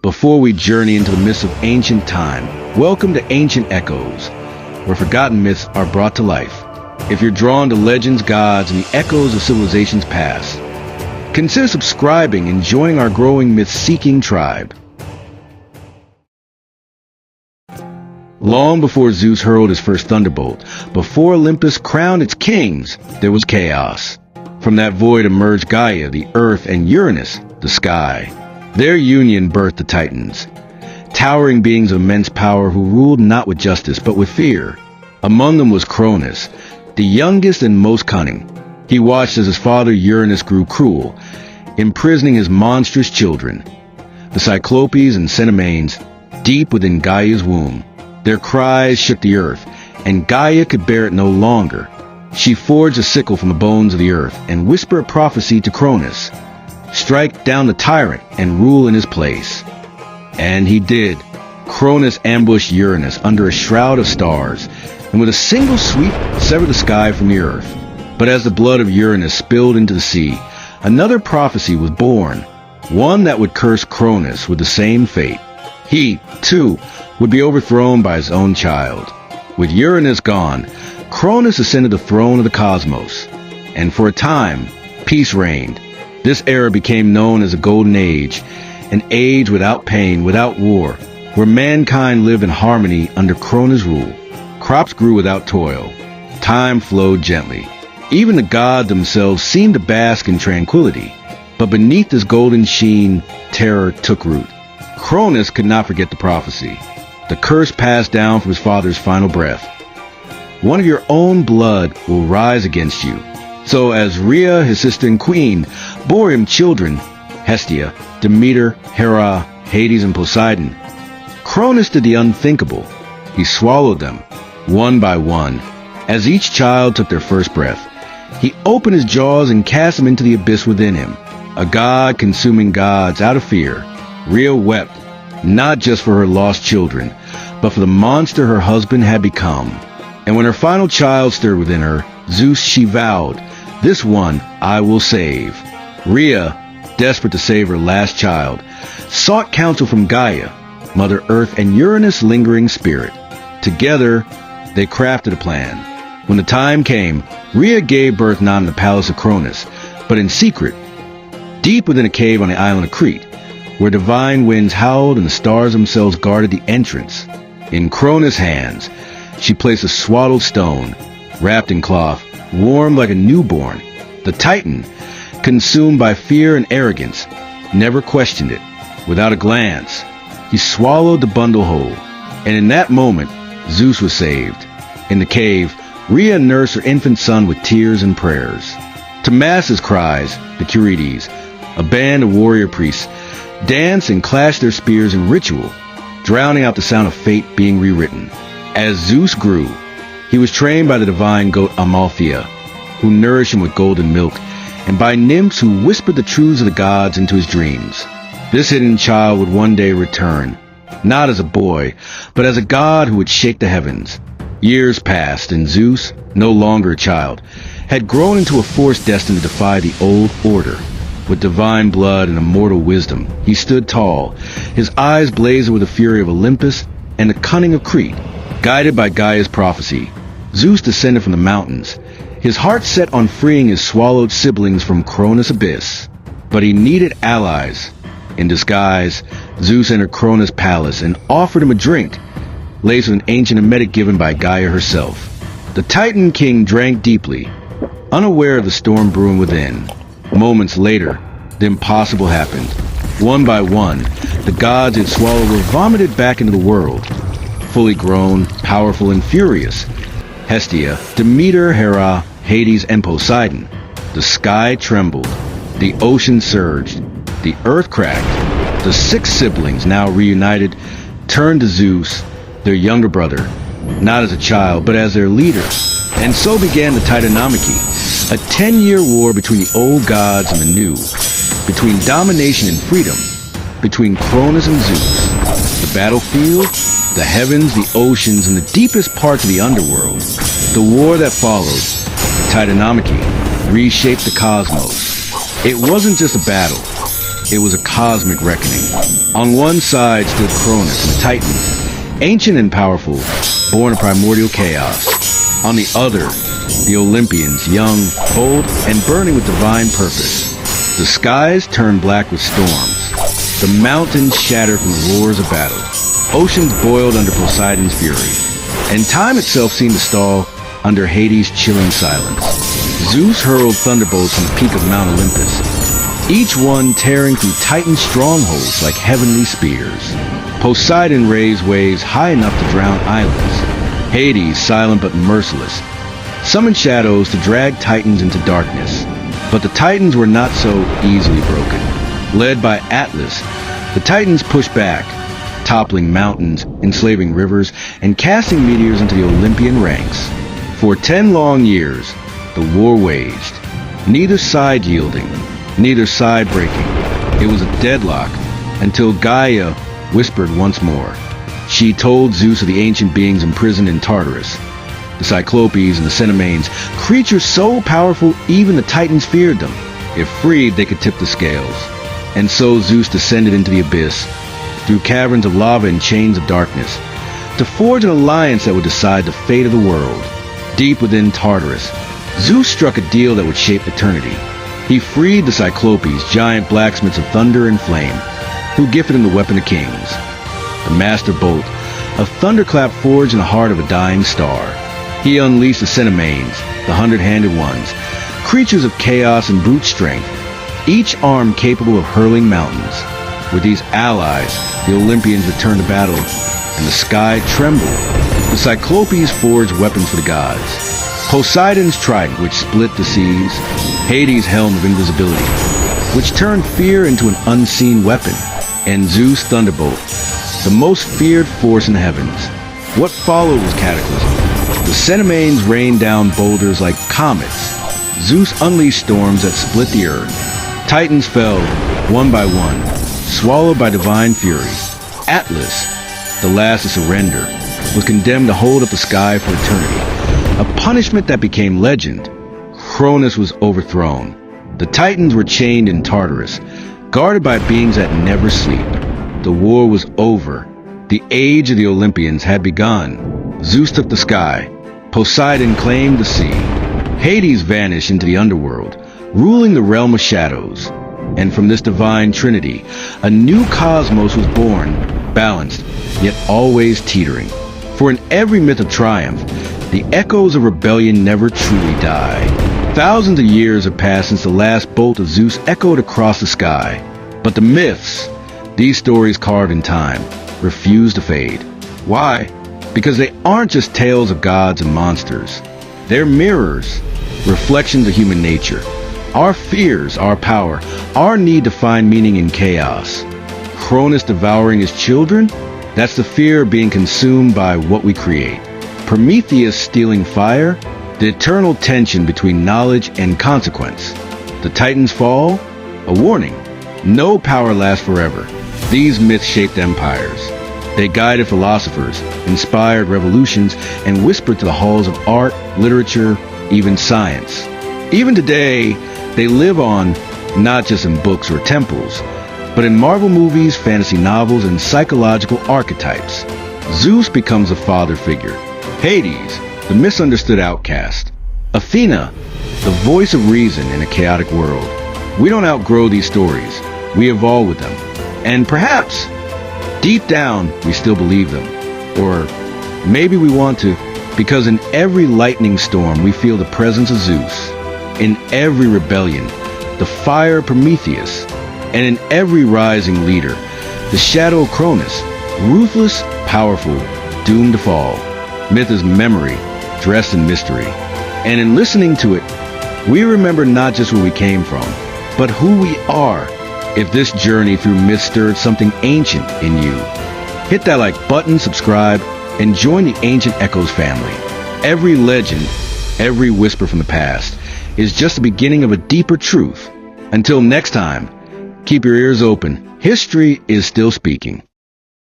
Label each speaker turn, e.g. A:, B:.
A: Before we journey into the myths of ancient time, welcome to Ancient Echoes, where forgotten myths are brought to life. If you're drawn to legends, gods, and the echoes of civilizations past, consider subscribing and joining our growing myth-seeking tribe. Long before Zeus hurled his first thunderbolt, before Olympus crowned its kings, there was chaos. From that void emerged Gaia, the earth, and Uranus, the sky. Their union birthed the Titans, towering beings of immense power who ruled not with justice but with fear. Among them was Cronus, the youngest and most cunning. He watched as his father Uranus grew cruel, imprisoning his monstrous children, the Cyclopes and Cenomanes, deep within Gaia's womb. Their cries shook the earth, and Gaia could bear it no longer. She forged a sickle from the bones of the earth and whispered a prophecy to Cronus: strike down the tyrant and rule in his place. And he did. Cronus ambushed Uranus under a shroud of stars, and with a single sweep severed the sky from the earth. But as the blood of Uranus spilled into the sea, another prophecy was born, one that would curse Cronus with the same fate. He, too, would be overthrown by his own child. With Uranus gone, Cronus ascended the throne of the cosmos, and for a time, peace reigned. This era became known as the Golden Age, an age without pain, without war, where mankind lived in harmony under Cronus' rule. Crops grew without toil. Time flowed gently. Even the gods themselves seemed to bask in tranquility. But beneath this golden sheen, terror took root. Cronus could not forget the prophecy, the curse passed down from his father's final breath. One of your own blood will rise against you. So as Rhea, his sister and queen, bore him children, Hestia, Demeter, Hera, Hades, and Poseidon, Cronus did the unthinkable. He swallowed them, one by one. As each child took their first breath, he opened his jaws and cast them into the abyss within him. A god consuming gods out of fear, Rhea wept, not just for her lost children, but for the monster her husband had become. And when her final child stirred within her, Zeus, she vowed, "This one I will save." Rhea, desperate to save her last child, sought counsel from Gaia, Mother Earth, and Uranus' lingering spirit. Together, they crafted a plan. When the time came, Rhea gave birth not in the palace of Cronus, but in secret, deep within a cave on the island of Crete, where divine winds howled and the stars themselves guarded the entrance. In Cronus' hands, she placed a swaddled stone, wrapped in cloth, warm like a newborn. The Titan, consumed by fear and arrogance, never questioned it. Without a glance, he swallowed the bundle whole. And in that moment, Zeus was saved. In the cave, Rhea nursed her infant son with tears and prayers. To mask his cries, the Curetes, a band of warrior priests, danced and clashed their spears in ritual, drowning out the sound of fate being rewritten. As Zeus grew, he was trained by the divine goat Amalthea, who nourished him with golden milk, and by nymphs who whispered the truths of the gods into his dreams. This hidden child would one day return, not as a boy, but as a god who would shake the heavens. Years passed, and Zeus, no longer a child, had grown into a force destined to defy the old order. With divine blood and immortal wisdom, he stood tall, his eyes blazing with the fury of Olympus and the cunning of Crete. Guided by Gaia's prophecy, Zeus descended from the mountains, his heart set on freeing his swallowed siblings from Cronus' abyss. But he needed allies. In disguise, Zeus entered Cronus' palace and offered him a drink, laced with an ancient emetic given by Gaia herself. The Titan king drank deeply, unaware of the storm brewing within. Moments later, the impossible happened. One by one, the gods it swallowed were vomited back into the world. Fully grown, powerful, and furious. Hestia, Demeter, Hera, Hades, and Poseidon. The sky trembled. The ocean surged. The earth cracked. The 6 siblings, now reunited, turned to Zeus, their younger brother, not as a child, but as their leader. And so began the Titanomachy, a 10-year war between the old gods and the new, between domination and freedom, between Cronus and Zeus. The battlefield, the heavens, the oceans, and the deepest parts of the underworld. The war that followed, the Titanomachy, reshaped the cosmos. It wasn't just a battle. It was a cosmic reckoning. On one side stood Cronus and the Titans, ancient and powerful, born of primordial chaos. On the other, the Olympians, young, bold, and burning with divine purpose. The skies turned black with storms. The mountains shattered from the roars of battle. Oceans boiled under Poseidon's fury. And time itself seemed to stall under Hades' chilling silence. Zeus hurled thunderbolts from the peak of Mount Olympus, each one tearing through Titan strongholds like heavenly spears. Poseidon raised waves high enough to drown islands. Hades, silent but merciless, summoned shadows to drag Titans into darkness. But the Titans were not so easily broken. Led by Atlas, the Titans pushed back, toppling mountains, enslaving rivers, and casting meteors into the Olympian ranks. For 10 long years, the war waged, neither side yielding, neither side breaking. It was a deadlock until Gaia whispered once more. She told Zeus of the ancient beings imprisoned in Tartarus, the Cyclopes and the Cenomans, creatures so powerful even the Titans feared them. If freed, they could tip the scales. And so Zeus descended into the abyss, through caverns of lava and chains of darkness, to forge an alliance that would decide the fate of the world. Deep within Tartarus, Zeus struck a deal that would shape eternity. He freed the Cyclopes, giant blacksmiths of thunder and flame, who gifted him the weapon of kings, the Master Bolt, a thunderclap forged in the heart of a dying star. He unleashed the Cenomans, the hundred-handed ones, creatures of chaos and brute strength, each arm capable of hurling mountains. With these allies, the Olympians returned to battle, and the sky trembled. The Cyclopes forged weapons for the gods. Poseidon's trident, which split the seas, Hades' helm of invisibility, which turned fear into an unseen weapon, and Zeus' thunderbolt, the most feared force in the heavens. What followed was cataclysm. The Cenomans rained down boulders like comets. Zeus unleashed storms that split the earth. Titans fell, one by one, swallowed by divine fury. Atlas, the last to surrender, was condemned to hold up the sky for eternity, a punishment that became legend. Cronus was overthrown. The Titans were chained in Tartarus, guarded by beings that never sleep. The war was over. The age of the Olympians had begun. Zeus took the sky. Poseidon claimed the sea. Hades vanished into the underworld, ruling the realm of shadows. And from this divine trinity, a new cosmos was born, balanced, yet always teetering. For in every myth of triumph, the echoes of rebellion never truly die. Thousands of years have passed since the last bolt of Zeus echoed across the sky. But the myths, these stories carved in time, refuse to fade. Why? Because they aren't just tales of gods and monsters. They're mirrors, reflections of human nature. Our fears, our power, our need to find meaning in chaos. Cronus devouring his children? That's the fear of being consumed by what we create. Prometheus stealing fire? The eternal tension between knowledge and consequence. The Titans fall? A warning. No power lasts forever. These myths shaped empires. They guided philosophers, inspired revolutions, and whispered to the halls of art, literature, even science. Even today, they live on, not just in books or temples, but in Marvel movies, fantasy novels, and psychological archetypes. Zeus becomes a father figure. Hades, the misunderstood outcast. Athena, the voice of reason in a chaotic world. We don't outgrow these stories. We evolve with them. And perhaps, deep down, we still believe them. Or maybe we want to, because in every lightning storm, we feel the presence of Zeus. In every rebellion, the fire of Prometheus. And in every rising leader, the shadow of Cronus, ruthless, powerful, doomed to fall. Myth is memory, dressed in mystery. And in listening to it, we remember not just where we came from, but who we are. If this journey through myth stirred something ancient in you, hit that like button, subscribe, and join the Ancient Echoes family. Every legend, every whisper from the past, is just the beginning of a deeper truth. Until next time, keep your ears open. History is still speaking.